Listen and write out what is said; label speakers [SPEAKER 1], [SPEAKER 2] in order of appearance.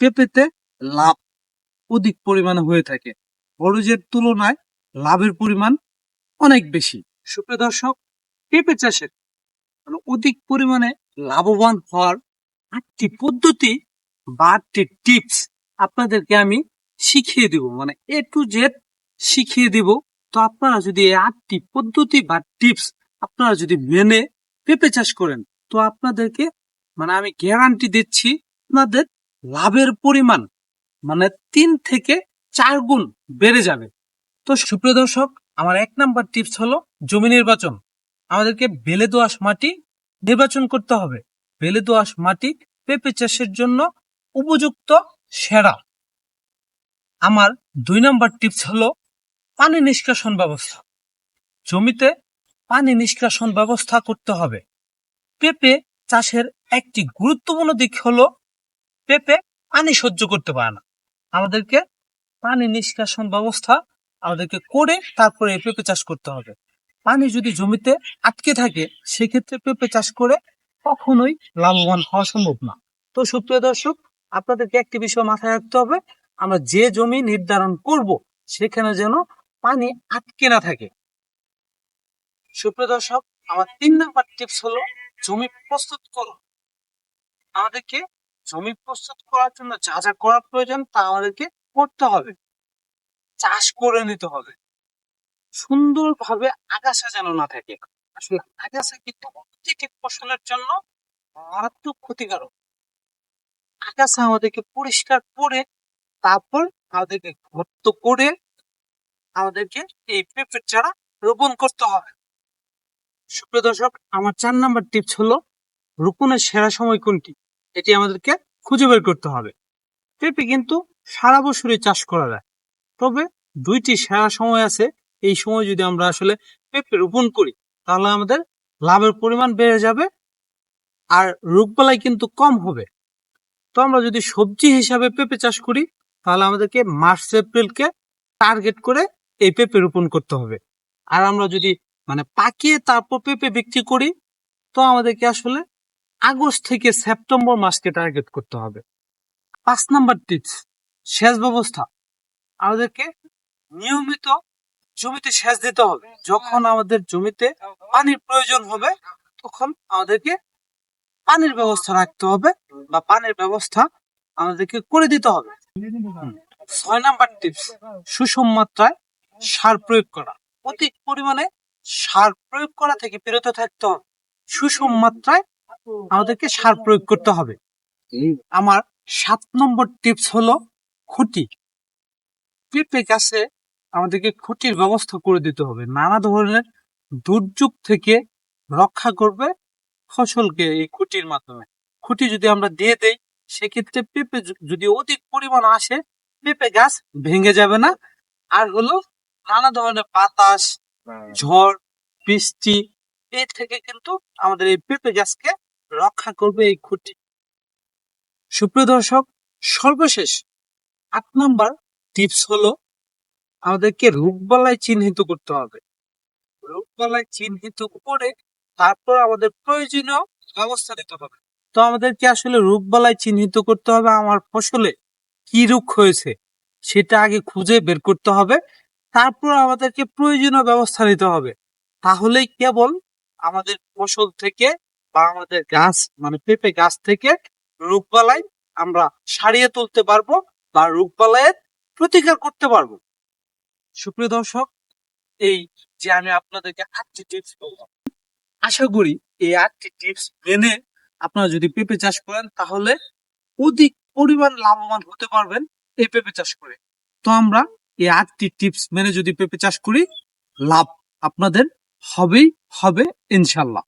[SPEAKER 1] পেঁপেতে লাভ অধিক পরিমাণে হয়ে থাকে। বরজের তুলনায় লাভের পরিমাণ অনেক বেশি। সুপ্রিয় দর্শক, পেঁপে চাষের অধিক পরিমাণে লাভবান হওয়ার 8টি পদ্ধতি বা 8টি টিপস আপনাদেরকে আমি শিখিয়ে দিব, মানে A to Z শিখিয়ে দিব। তো আপনারা যদি এই 8টি পদ্ধতি বা টিপস আপনারা যদি মেনে পেঁপে চাষ করেন, তো আপনাদেরকে আমি গ্যারান্টি দিচ্ছি আপনাদের লাভের পরিমাণ 3 থেকে 4 গুণ বেড়ে যাবে। তো সুপ্রিয় দর্শক, আমার 1 নাম্বার টিপস হলো জমি নির্বাচন। আমাদেরকে বেলে দোআঁশ মাটি নির্বাচন করতে হবে। বেলে দোআঁশ মাটি পেঁপে চাষের জন্য উপযুক্ত সেরা। আমার 2 নাম্বার টিপস হলো পানি নিষ্কাশন ব্যবস্থা। জমিতে পানি নিষ্কাশন ব্যবস্থা করতে হবে। পেঁপে চাষের একটি গুরুত্বপূর্ণ দিক হলো পেঁপে পানি সহ্য করতে পারে না। আমাদেরকে পানি নিষ্কাশন ব্যবস্থা করে তারপরে পেঁপে চাষ করতে হবে। পানি যদি জমিতে আটকে থাকে, সেক্ষেত্রে পেঁপে চাষ করে কখনোই লাভবান হওয়া সম্ভব না। তো সুপ্রিয় দর্শক, আপনাদেরকে একটি বিষয় মাথায় রাখতে হবে, আমরা যে জমি নির্ধারণ করব সেখানে যেন পানি আটকে না থাকে। সুপ্রিয় দর্শক, আমার 3 নাম্বার টিপস হলো জমি প্রস্তুত করুন। আমাদেরকে জমি প্রস্তুত করার জন্য যা যা করা প্রয়োজন তা আমাদেরকে করতে হবে। চাষ করে নিতে হবে সুন্দরভাবে, আগাছা যেন না থাকে। আসলে আগাছা কিন্তু প্রতিটি ফসলের জন্য মারাত্মক ক্ষতিকারক। আগাছা আমাদেরকে পরিষ্কার করে তারপর আমাদেরকে গর্ত করে আমাদেরকে এই পেঁপের চারা রোপণ করতে হবে। সুপ্রিয় দর্শক, আমার 4 নাম্বার টিপস হলো রোপণের সেরা সময় কোনটি, এটি আমাদেরকে খুঁজে বের করতে হবে। পেঁপে কিন্তু সারা বছরই চাষ করা যায়, তবে 2টি সেরা সময় আছে। এই সময় যদি আমরা আসলে পেঁপে রোপণ করি, তাহলে আমাদের লাভের পরিমাণ বেড়ে যাবে আর রোগবালাই কিন্তু কম হবে। তো আমরা যদি সবজি হিসাবে পেঁপে চাষ করি, তাহলে আমাদেরকে মার্চ এপ্রিলকে টার্গেট করে এই পেঁপে রোপণ করতে হবে। আর আমরা যদি পাকিয়ে তারপর পেঁপে বিক্রি করি, তো আমাদেরকে আসলে আগস্ট থেকে সেপ্টেম্বর মাসকে টার্গেট করতে হবে। 5 নাম্বার টিপস, সেচ ব্যবস্থা। আমাদেরকে নিয়মিত জমিতে সেচ দিতে হবে। যখন আমাদের জমিতে পানির প্রয়োজন হবে, তখন আমাদেরকে পানির ব্যবস্থা রাখতে হবে বা পানির ব্যবস্থা আমাদেরকে করে দিতে হবে। 6 নাম্বার টিপস, সুষম মাত্রায় সার প্রয়োগ করা। অধিক পরিমাণে সার প্রয়োগ করা থেকে বিরত থাকতে হবে। সুষম মাত্রায় আমাদেরকে সার প্রয়োগ করতে হবে। আমার 7 নম্বর টিপস হলো খুঁটি। পেঁপে গাছে আমাদেরকে খুঁটির ব্যবস্থা করে দিতে হবে। নানা ধরনের দুর্যোগ থেকে রক্ষা করবে ফসলকে এই খুঁটির মাধ্যমে। খুঁটি যদি আমরা দিয়ে দেই, সেক্ষেত্রে পেঁপে যদি অধিক পরিমাণ আসে, পেঁপে গাছ ভেঙে যাবে না। আর হলো নানা ধরনের বাতাস, ঝড়, বৃষ্টি এর থেকে কিন্তু আমাদের এই পেঁপে গাছকে রক্ষা করবে এই খুঁটি। সুপ্রিয় দর্শক, সর্বশেষ 8 নাম্বার টিপস হলো আমাদেরকে রোগবালাই চিহ্নিত করতে হবে। রোগবালাই চিহ্নিত করে তারপর আমাদের প্রয়োজনীয় ব্যবস্থা নিতে হবে। তো আমাদেরকে আসলে রোগবালাই চিহ্নিত করতে হবে। আমার ফসলে কি রোগ হয়েছে সেটা আগে খুঁজে বের করতে হবে, তারপর আমাদেরকে প্রয়োজনীয় ব্যবস্থা নিতে হবে। তাহলেই কেবল আমাদের ফসল থেকে বা আমাদের গাছ পেঁপে গাছ থেকে রোগবালাই আমরা সারিয়ে তুলতে পারবো বা রোগবালাইয়ের প্রতিকার করতে পারবো। সুপ্রিয় দর্শক, এই যে আমি আপনাদেরকে 8টি টিপস বললাম, আশা করি এই 8টি টিপস মেনে আপনারা যদি পেঁপে চাষ করেন, তাহলে অধিক পরিমাণ লাভবান হতে পারবেন এই পেঁপে চাষ করে। তো আমরা এই 8টি টিপস মেনে যদি পেঁপে চাষ করি, লাভ আপনাদের হবেই হবে ইনশাল্লাহ।